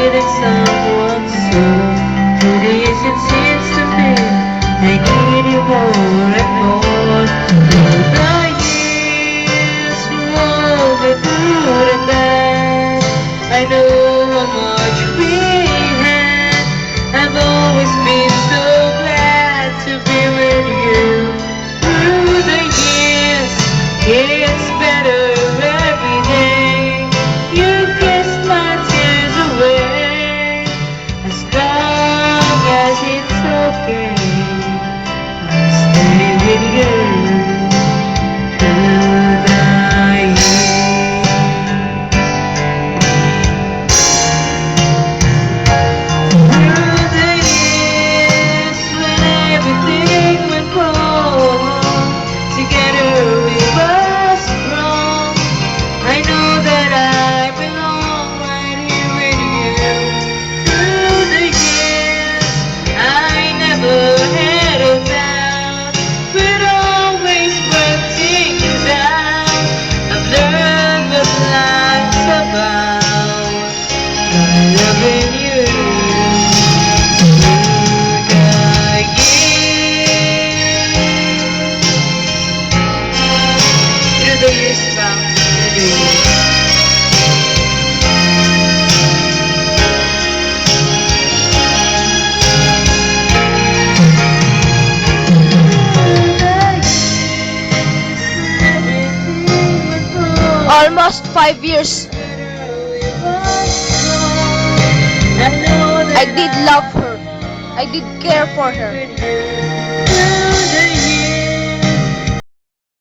needed someone so through the years it seems to me I need you more and more. Through the years rolling through the night, I know how much we had. I've always been so glad to be with you. Through the years, it's better every day. You kissed my tears away. As long as it's okay, I'll stay with you. Through the years. Through the years, when everything went wrong, together we were strong. I know that I belong right here with you. Through the years, I never had a doubt. We'd always work things out. I've learned what life's about by loving you. Through the years, bound to you. Almost 5 years. I did love her. I did care for her.